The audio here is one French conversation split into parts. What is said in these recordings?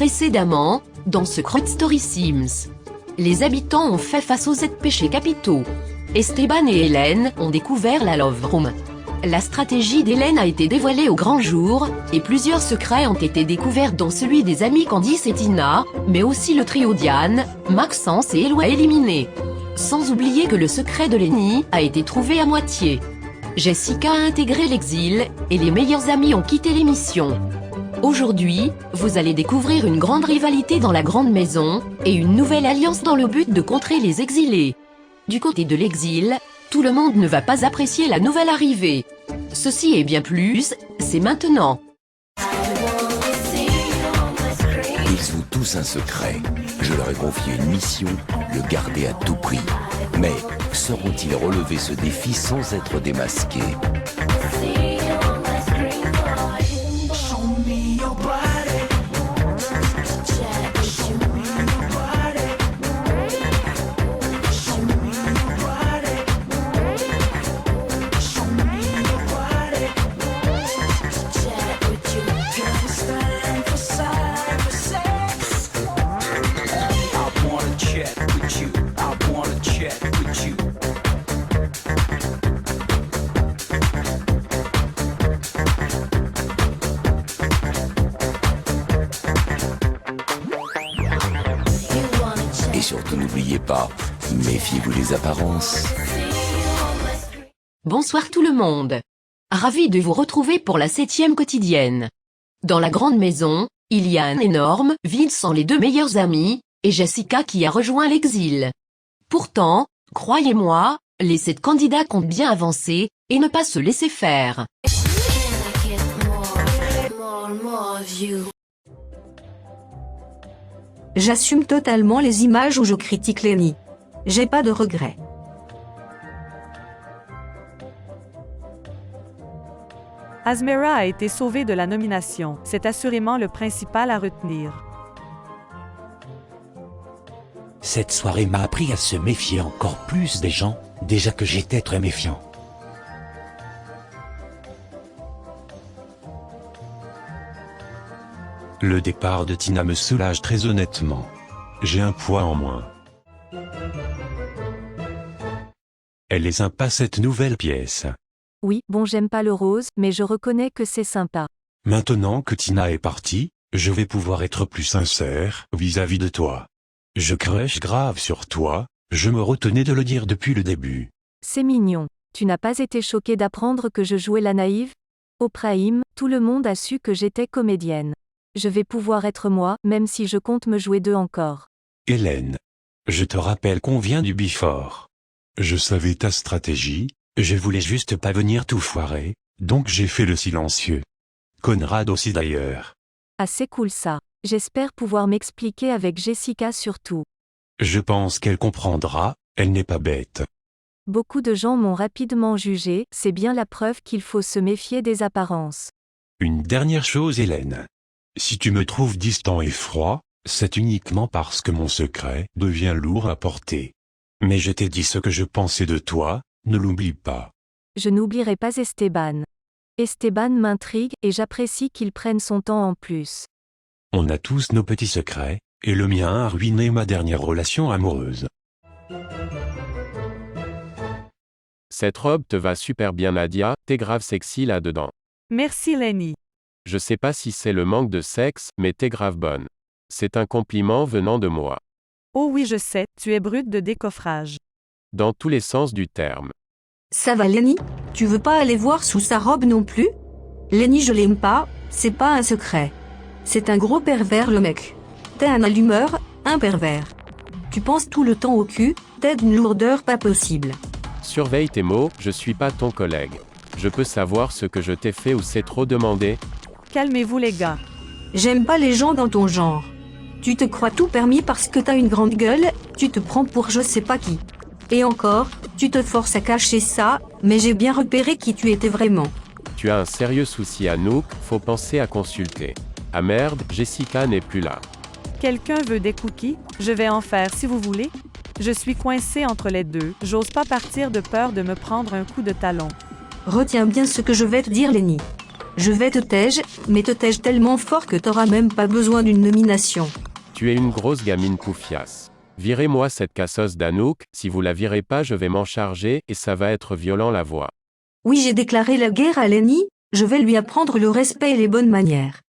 Précédemment, dans Secret Story Sims. Les habitants ont fait face aux 7 péchés capitaux. Esteban et Hélène ont découvert la Love Room. La stratégie d'Hélène a été dévoilée au grand jour, et plusieurs secrets ont été découverts dont celui des amis Candice et Tina, mais aussi le trio Diane, Maxence et Eloi éliminé. Sans oublier que le secret de Lenny a été trouvé à moitié. Jessica a intégré l'exil, et les meilleurs amis ont quitté l'émission. Aujourd'hui, vous allez découvrir une grande rivalité dans la grande maison, et une nouvelle alliance dans le but de contrer les exilés. Du côté de l'exil, tout le monde ne va pas apprécier la nouvelle arrivée. Ceci et bien plus, c'est maintenant. Ils ont tous un secret. Je leur ai confié une mission, le garder à tout prix. Mais sauront-ils relever ce défi sans être démasqués? Et surtout n'oubliez pas, méfiez-vous des apparences. Bonsoir tout le monde. Ravi de vous retrouver pour la 7e quotidienne. Dans la grande maison, il y a un énorme vide sans les 2 meilleurs amis, et Jessica qui a rejoint l'exil. Pourtant, croyez-moi, les 7 candidats comptent bien avancer, et ne pas se laisser faire. J'assume totalement les images où je critique Lenny. J'ai pas de regrets. Azmera a été sauvée de la nomination. C'est assurément le principal à retenir. Cette soirée m'a appris à se méfier encore plus des gens, déjà que j'étais très méfiant. Le départ de Tina me soulage très honnêtement. J'ai un poids en moins. Elle est sympa cette nouvelle pièce. Oui, bon j'aime pas le rose, mais je reconnais que c'est sympa. Maintenant que Tina est partie, je vais pouvoir être plus sincère vis-à-vis de toi. Je crèche grave sur toi, je me retenais de le dire depuis le début. C'est mignon. Tu n'as pas été choqué d'apprendre que je jouais la naïve? Au Prime, tout le monde a su que j'étais comédienne. Je vais pouvoir être moi, même si je compte me jouer 2 encore. Hélène. Je te rappelle qu'on vient du Bifort. Je savais ta stratégie, je voulais juste pas venir tout foirer, donc j'ai fait le silencieux. Conrad aussi d'ailleurs. Ah c'est cool ça. J'espère pouvoir m'expliquer avec Jessica surtout. Je pense qu'elle comprendra, elle n'est pas bête. Beaucoup de gens m'ont rapidement jugé, c'est bien la preuve qu'il faut se méfier des apparences. Une dernière chose Hélène. Si tu me trouves distant et froid, c'est uniquement parce que mon secret devient lourd à porter. Mais je t'ai dit ce que je pensais de toi, ne l'oublie pas. Je n'oublierai pas Esteban. Esteban m'intrigue et j'apprécie qu'il prenne son temps en plus. On a tous nos petits secrets, et le mien a ruiné ma dernière relation amoureuse. Cette robe te va super bien Nadia, t'es grave sexy là-dedans. Merci Lenny. Je sais pas si c'est le manque de sexe, mais t'es grave bonne. C'est un compliment venant de moi. Oh oui je sais, tu es brute de décoffrage. Dans tous les sens du terme. Ça va Lenny? Tu veux pas aller voir sous sa robe non plus? Lenny je l'aime pas, c'est pas un secret. C'est un gros pervers le mec. T'es un allumeur, un pervers. Tu penses tout le temps au cul, t'es d'une lourdeur pas possible. Surveille tes mots, je suis pas ton collègue. Je peux savoir ce que je t'ai fait ou c'est trop demandé? Calmez-vous les gars. J'aime pas les gens dans ton genre. Tu te crois tout permis parce que t'as une grande gueule, tu te prends pour je sais pas qui. Et encore, tu te forces à cacher ça, mais j'ai bien repéré qui tu étais vraiment. Tu as un sérieux souci Anouk, faut penser à consulter. Ah merde, Jessica n'est plus là. Quelqu'un veut des cookies? Je vais en faire si vous voulez. Je suis coincée entre les deux, j'ose pas partir de peur de me prendre un coup de talon. Retiens bien ce que je vais te dire Lenny. Je vais te tège, mais te tège tellement fort que t'auras même pas besoin d'une nomination. Tu es une grosse gamine poufiasse. Virez-moi cette cassos d'Anouk, si vous la virez pas je vais m'en charger et ça va être violent la voix. Oui, j'ai déclaré la guerre à Lenny, je vais lui apprendre le respect et les bonnes manières.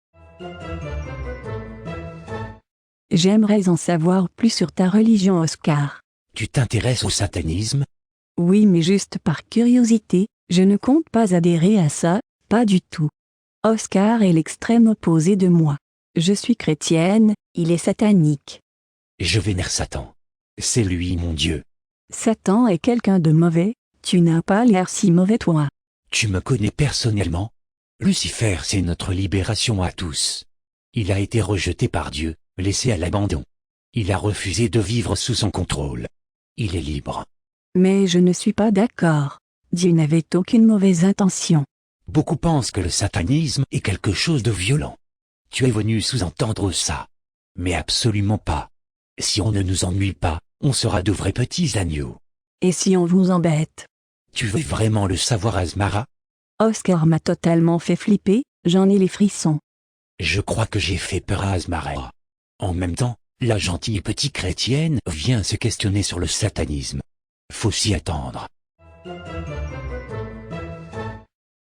J'aimerais en savoir plus sur ta religion, Oscar. Tu t'intéresses au satanisme? Oui, mais juste par curiosité, je ne compte pas adhérer à ça, pas du tout. Oscar est l'extrême opposé de moi. Je suis chrétienne, il est satanique. Je vénère Satan. C'est lui mon Dieu. Satan est quelqu'un de mauvais, tu n'as pas l'air si mauvais toi. Tu me connais personnellement? Lucifer, c'est notre libération à tous. Il a été rejeté par Dieu, laissé à l'abandon. Il a refusé de vivre sous son contrôle. Il est libre. Mais je ne suis pas d'accord. Dieu n'avait aucune mauvaise intention. Beaucoup pensent que le satanisme est quelque chose de violent. Tu es venu sous-entendre ça. Mais absolument pas. Si on ne nous ennuie pas, on sera de vrais petits agneaux. Et si on vous embête? Tu veux vraiment le savoir, Asmara? Oscar m'a totalement fait flipper, j'en ai les frissons. Je crois que j'ai fait peur à Asmara. En même temps, la gentille petite chrétienne vient se questionner sur le satanisme. Faut s'y attendre.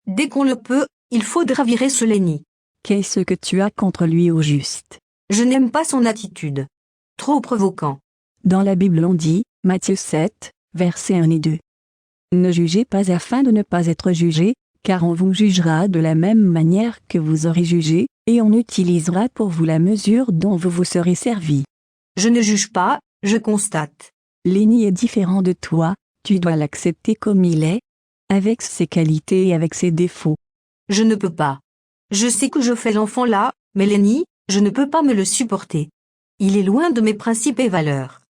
Dès qu'on le peut, il faudra virer ce Lenny. Qu'est-ce que tu as contre lui au juste? Je n'aime pas son attitude. Trop provoquant. Dans la Bible on dit, Matthieu 7, versets 1 et 2. Ne jugez pas afin de ne pas être jugé, car on vous jugera de la même manière que vous aurez jugé, et on utilisera pour vous la mesure dont vous vous serez servi. Je ne juge pas, je constate. Lenny est différent de toi, tu dois l'accepter comme il est, avec ses qualités et avec ses défauts. Je ne peux pas. Je sais que je fais l'enfant là, mais Lenny, je ne peux pas me le supporter. Il est loin de mes principes et valeurs.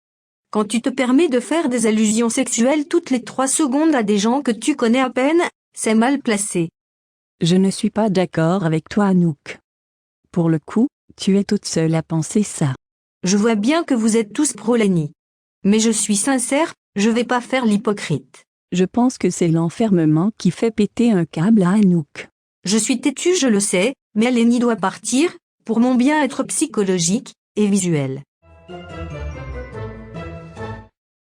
Quand tu te permets de faire des allusions sexuelles toutes les 3 secondes à des gens que tu connais à peine, c'est mal placé. Je ne suis pas d'accord avec toi, Anouk. Pour le coup, tu es toute seule à penser ça. Je vois bien que vous êtes tous pro Lenny. Mais je suis sincère, je vais pas faire l'hypocrite. Je pense que c'est l'enfermement qui fait péter un câble à Anouk. Je suis têtue, je le sais, mais Lenny doit partir, pour mon bien-être psychologique et visuel.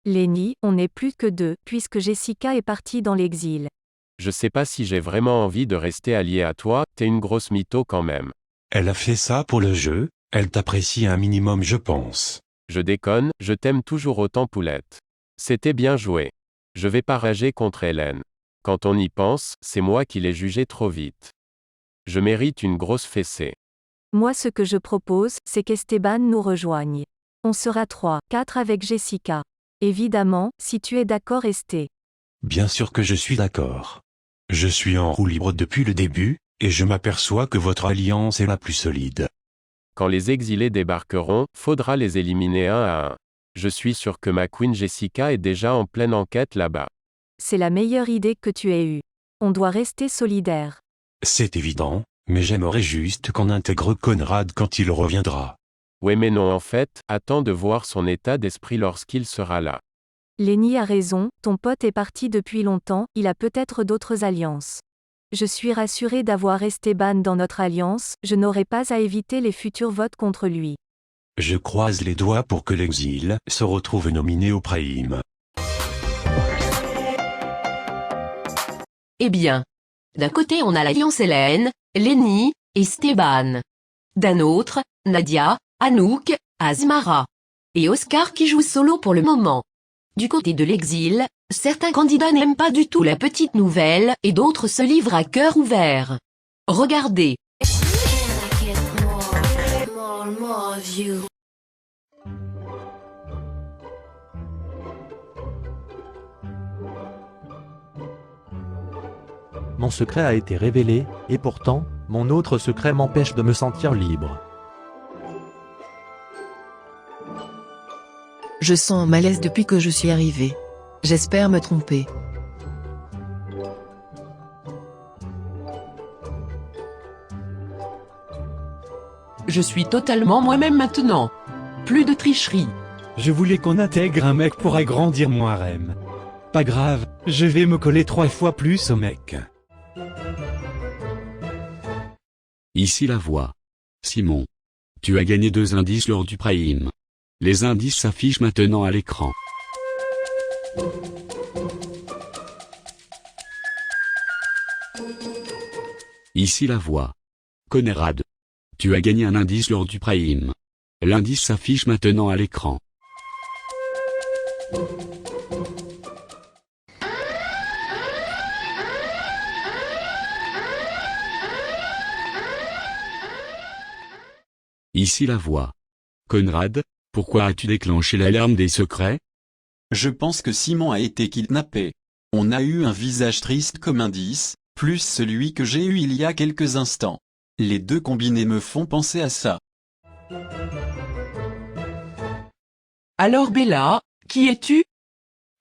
Lenny, on n'est plus que 2, puisque Jessica est partie dans l'exil. Je sais pas si j'ai vraiment envie de rester allié à toi, t'es une grosse mytho quand même. Elle a fait ça pour le jeu, elle t'apprécie un minimum je pense. Je déconne, je t'aime toujours autant Poulette. C'était bien joué. Je vais pas rager contre Hélène. Quand on y pense, c'est moi qui l'ai jugé trop vite. Je mérite une grosse fessée. Moi ce que je propose, c'est qu'Esteban nous rejoigne. On sera 3, 4 avec Jessica. Évidemment, si tu es d'accord Esté. Bien sûr que je suis d'accord. Je suis en roue libre depuis le début, et je m'aperçois que votre alliance est la plus solide. Quand les exilés débarqueront, faudra les éliminer un à un. Je suis sûr que ma Queen Jessica est déjà en pleine enquête là-bas. C'est la meilleure idée que tu aies eue. On doit rester solidaires. C'est évident, mais j'aimerais juste qu'on intègre Conrad quand il reviendra. Ouais mais non en fait, attends de voir son état d'esprit lorsqu'il sera là. Lenny a raison, ton pote est parti depuis longtemps, il a peut-être d'autres alliances. Je suis rassurée d'avoir Esteban dans notre alliance, je n'aurai pas à éviter les futurs votes contre lui. Je croise les doigts pour que l'exil se retrouve nominé au Prime. Eh bien. D'un côté on a l'alliance Hélène, Lenny, Esteban. D'un autre, Nadia, Anouk, Asmara. Et Oscar qui joue solo pour le moment. Du côté de l'exil, certains candidats n'aiment pas du tout la petite nouvelle et d'autres se livrent à cœur ouvert. Regardez. Mon secret a été révélé, et pourtant, mon autre secret m'empêche de me sentir libre. Je sens un malaise depuis que je suis arrivé. J'espère me tromper. Je suis totalement moi-même maintenant. Plus de tricherie. Je voulais qu'on intègre un mec pour agrandir mon harem. Pas grave, je vais me coller 3 fois plus au mec. Ici la voix. Simon. Tu as gagné 2 indices lors du prime. Les indices s'affichent maintenant à l'écran. Ici la voix. Conrad. Tu as gagné un indice lors du prime. L'indice s'affiche maintenant à l'écran. Ici la voix. Conrad, pourquoi as-tu déclenché l'alarme des secrets? Je pense que Simon a été kidnappé. On a eu un visage triste comme indice, plus celui que j'ai eu il y a quelques instants. Les deux combinés me font penser à ça. Alors Bella, qui es-tu?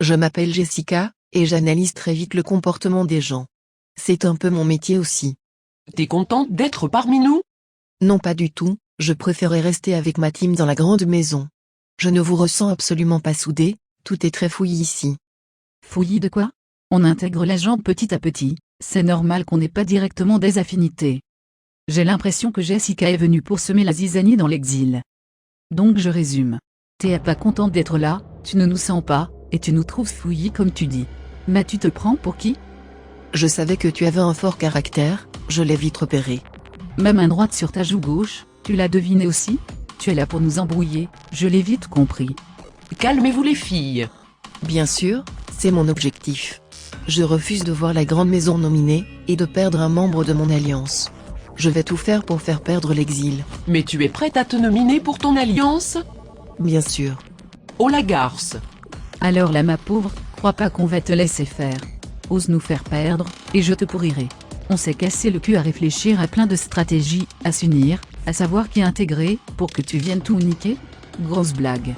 Je m'appelle Jessica, et j'analyse très vite le comportement des gens. C'est un peu mon métier aussi. T'es contente d'être parmi nous? Non, pas du tout, je préférais rester avec ma team dans la grande maison. Je ne vous ressens absolument pas soudés, tout est très fouillis ici. Fouillis de quoi? On intègre l'agent petit à petit, c'est normal qu'on n'ait pas directement des affinités. J'ai l'impression que Jessica est venue pour semer la zizanie dans l'exil. Donc je résume. T'es pas contente d'être là, tu ne nous sens pas, et tu nous trouves fouillis comme tu dis. Mais tu te prends pour qui? Je savais que tu avais un fort caractère, je l'ai vite repéré. Ma main droite sur ta joue gauche, tu l'as deviné aussi? Tu es là pour nous embrouiller, je l'ai vite compris. Calmez-vous les filles. Bien sûr, c'est mon objectif. Je refuse de voir la grande maison nominée, et de perdre un membre de mon alliance. Je vais tout faire pour faire perdre l'exil. Mais tu es prête à te nominer pour ton alliance? Bien sûr. Oh la garce. Alors là ma pauvre, crois pas qu'on va te laisser faire. Ose nous faire perdre, et je te pourrirai. On s'est cassé le cul à réfléchir à plein de stratégies, à s'unir, à savoir qui intégrer, pour que tu viennes tout niquer? Grosse blague.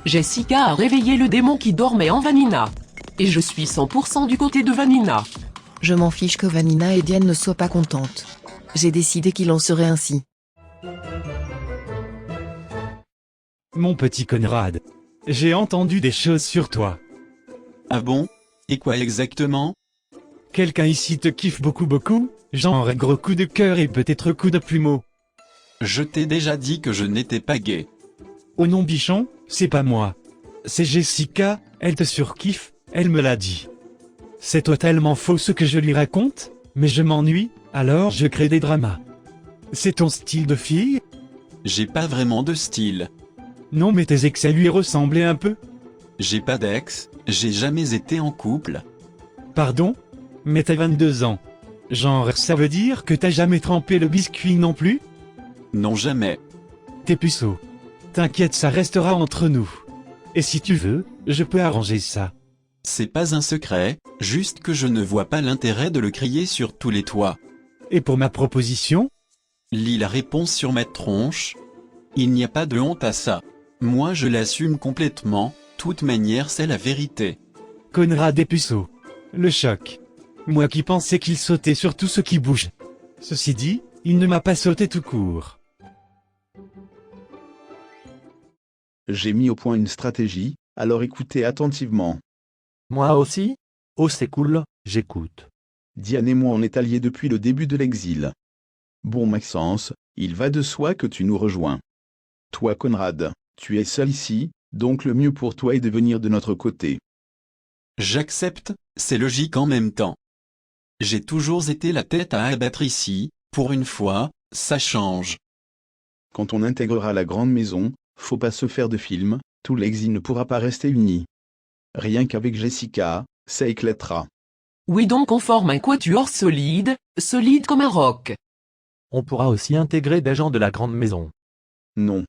Jessica a réveillé le démon qui dormait en Vanina. Et je suis 100% du côté de Vanina. Je m'en fiche que Vanina et Diane ne soient pas contentes. J'ai décidé qu'il en serait ainsi. Mon petit Conrad. J'ai entendu des choses sur toi. Ah bon? Et quoi exactement? Quelqu'un ici te kiffe beaucoup? Genre gros coup de cœur et peut-être coup de plumeau. Je t'ai déjà dit que je n'étais pas gay. Oh non bichon, c'est pas moi. C'est Jessica, elle te surkiffe, elle me l'a dit. C'est totalement faux ce que je lui raconte, mais je m'ennuie, alors je crée des dramas. C'est ton style de fille? J'ai pas vraiment de style. Non mais tes ex lui ressemblaient un peu. J'ai pas d'ex, j'ai jamais été en couple. Pardon? Mais t'as 22 ans. Genre ça veut dire que t'as jamais trempé le biscuit non plus? Non jamais. T'es puceau. T'inquiète, ça restera entre nous. Et si tu veux, je peux arranger ça. C'est pas un secret, juste que je ne vois pas l'intérêt de le crier sur tous les toits. Et pour ma proposition? Lis la réponse sur ma tronche. Il n'y a pas de honte à ça. Moi je l'assume complètement, toute manière c'est la vérité. Conrad est puceau. Le choc. Moi qui pensais qu'il sautait sur tout ce qui bouge. Ceci dit, il ne m'a pas sauté tout court. J'ai mis au point une stratégie, alors écoutez attentivement. Moi aussi? Oh c'est cool, j'écoute. Diane et moi on est alliés depuis le début de l'exil. Bon Maxence, il va de soi que tu nous rejoins. Toi Conrad, tu es seul ici, donc le mieux pour toi est de venir de notre côté. J'accepte, c'est logique en même temps. J'ai toujours été la tête à abattre ici, pour une fois, ça change. Quand on intégrera la grande maison, faut pas se faire de film, tout l'exil ne pourra pas rester uni. Rien qu'avec Jessica, ça éclatera. Oui donc on forme un quatuor solide, solide comme un roc. On pourra aussi intégrer des gens de la grande maison. Non.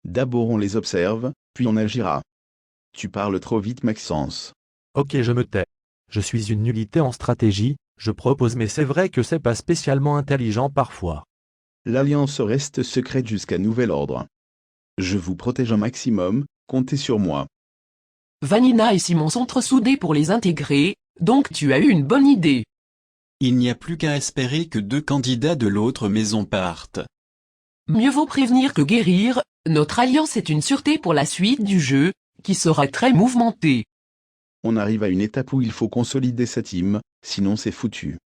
D'abord on les observe, puis on agira. Tu parles trop vite Maxence. Ok je me tais. Je suis une nullité en stratégie, je propose mais c'est vrai que c'est pas spécialement intelligent parfois. L'alliance reste secrète jusqu'à nouvel ordre. Je vous protège un maximum, comptez sur moi. Vanina et Simon sont trop soudés pour les intégrer, donc tu as eu une bonne idée. Il n'y a plus qu'à espérer que 2 candidats de l'autre maison partent. Mieux vaut prévenir que guérir, notre alliance est une sûreté pour la suite du jeu, qui sera très mouvementée. On arrive à une étape où il faut consolider sa team, sinon c'est foutu.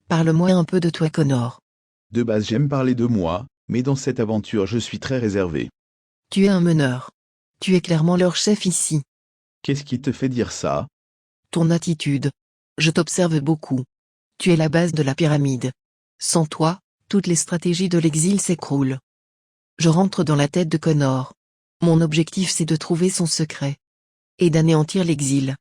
Parle-moi un peu de toi, Connor. De base j'aime parler de moi, mais dans cette aventure je suis très réservé. Tu es un meneur. Tu es clairement leur chef ici. Qu'est-ce qui te fait dire ça? Ton attitude. Je t'observe beaucoup. Tu es la base de la pyramide. Sans toi, toutes les stratégies de l'exil s'écroulent. Je rentre dans la tête de Connor. Mon objectif c'est de trouver son secret. Et d'anéantir l'exil.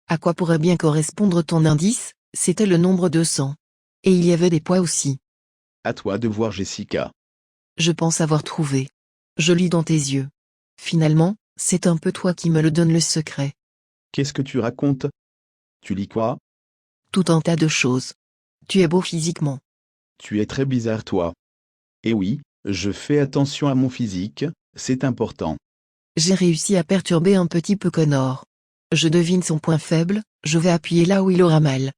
À quoi pourrait bien correspondre ton indice? C'était le nombre 200. Et il y avait des poids aussi. À toi de voir, Jessica. Je pense avoir trouvé. Je lis dans tes yeux. Finalement, c'est un peu toi qui me le donne le secret. Qu'est-ce que tu racontes? Tu lis quoi? Tout un tas de choses. Tu es beau physiquement. Tu es très bizarre toi. Et oui, je fais attention à mon physique, c'est important. J'ai réussi à perturber un petit peu Connor. Je devine son point faible, je vais appuyer là où il aura mal.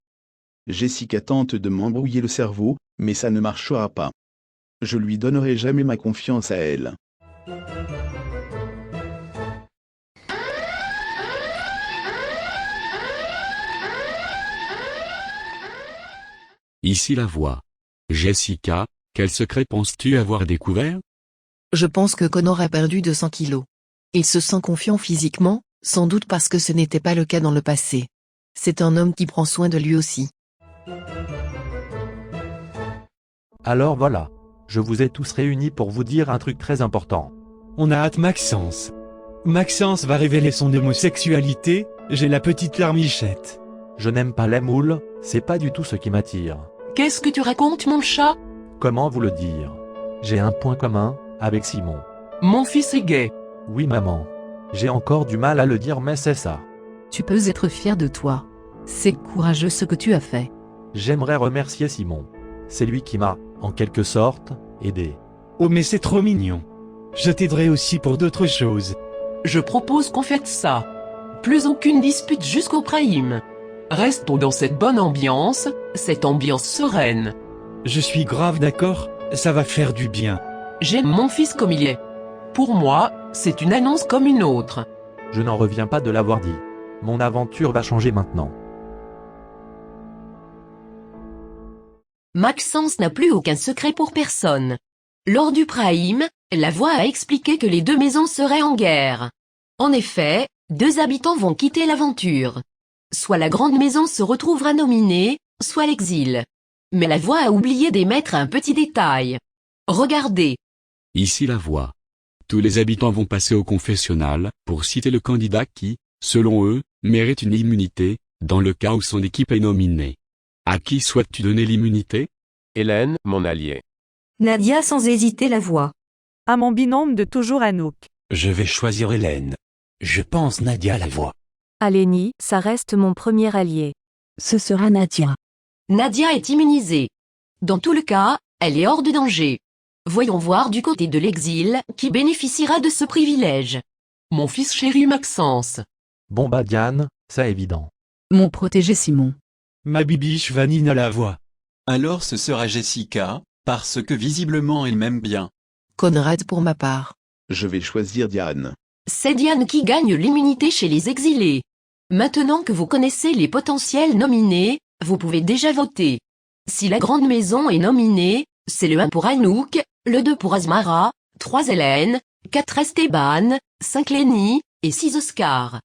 Jessica tente de m'embrouiller le cerveau, mais ça ne marchera pas. Je lui donnerai jamais ma confiance à elle. Ici la voix. Jessica, quel secret penses-tu avoir découvert? Je pense que Connor a perdu 200 kilos. Il se sent confiant physiquement, sans doute parce que ce n'était pas le cas dans le passé. C'est un homme qui prend soin de lui aussi. Alors voilà. Je vous ai tous réunis pour vous dire un truc très important. On a hâte Maxence. Maxence va révéler son homosexualité, j'ai la petite larmichette. Je n'aime pas les moules, c'est pas du tout ce qui m'attire. Qu'est-ce que tu racontes, mon chat? Comment vous le dire? J'ai un point commun, avec Simon. Mon fils est gay. Oui maman. J'ai encore du mal à le dire mais c'est ça. Tu peux être fier de toi. C'est courageux ce que tu as fait. J'aimerais remercier Simon. C'est lui qui m'a, en quelque sorte, aidé. Oh mais c'est trop mignon. Je t'aiderai aussi pour d'autres choses. Je propose qu'on fête ça. Plus aucune dispute jusqu'au prime. Restons dans cette bonne ambiance, cette ambiance sereine. Je suis grave d'accord, ça va faire du bien. J'aime mon fils comme il est. Pour moi, c'est une annonce comme une autre. Je n'en reviens pas de l'avoir dit. Mon aventure va changer maintenant. Maxence n'a plus aucun secret pour personne. Lors du prime, la voix a expliqué que les deux maisons seraient en guerre. En effet, deux habitants vont quitter l'aventure. Soit la grande maison se retrouvera nominée, soit l'exil. Mais la voix a oublié d'émettre un petit détail. Regardez. Ici la voix. Tous les habitants vont passer au confessionnal, pour citer le candidat qui, selon eux, mérite une immunité, dans le cas où son équipe est nominée. À qui souhaites-tu donner l'immunité? Hélène, mon allié. Nadia sans hésiter la voix. À mon binôme de toujours Anouk. Je vais choisir Hélène. Je pense Nadia la voix. Alénie, ça reste mon premier allié. Ce sera Nadia. Nadia est immunisée. Dans tout le cas, elle est hors de danger. Voyons voir du côté de l'exil qui bénéficiera de ce privilège. Mon fils chéri Maxence. Bon bah Diane, c'est évident. Mon protégé Simon. Ma bibiche Vanina la voix. Alors ce sera Jessica, parce que visiblement elle m'aime bien. Conrad pour ma part. Je vais choisir Diane. C'est Diane qui gagne l'immunité chez les exilés. Maintenant que vous connaissez les potentiels nominés, vous pouvez déjà voter. Si la grande maison est nominée, c'est le 1 pour Anouk, le 2 pour Asmara, 3 Hélène, 4 Esteban, 5 Lenny, et 6 Oscar.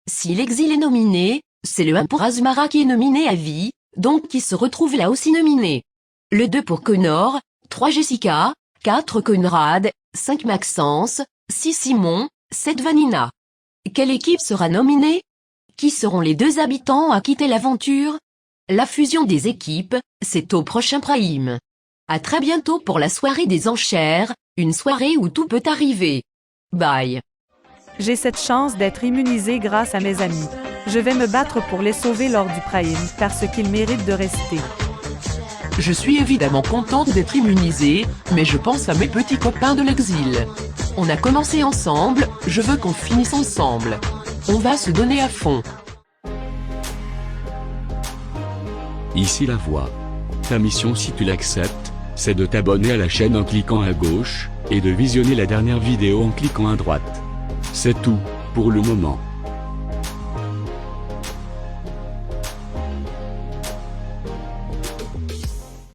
Si l'exil est nominé, c'est le 1 pour Asmara qui est nominé à vie, donc qui se retrouve là aussi nominé. Le 2 pour Connor, 3 Jessica, 4 Conrad, 5 Maxence, 6 Simon, 7 Vanina. Quelle équipe sera nominée? Qui seront les deux habitants à quitter l'aventure? La fusion des équipes, c'est au prochain prime. À très bientôt pour la soirée des enchères, une soirée où tout peut arriver. Bye. J'ai cette chance d'être immunisé grâce à mes amis. Je vais me battre pour les sauver lors du prime parce qu'ils méritent de rester. Je suis évidemment contente d'être immunisée, mais je pense à mes petits copains de l'exil. On a commencé ensemble, je veux qu'on finisse ensemble. On va se donner à fond. Ici la voix. Ta mission si tu l'acceptes, c'est de t'abonner à la chaîne en cliquant à gauche, et de visionner la dernière vidéo en cliquant à droite. C'est tout, pour le moment.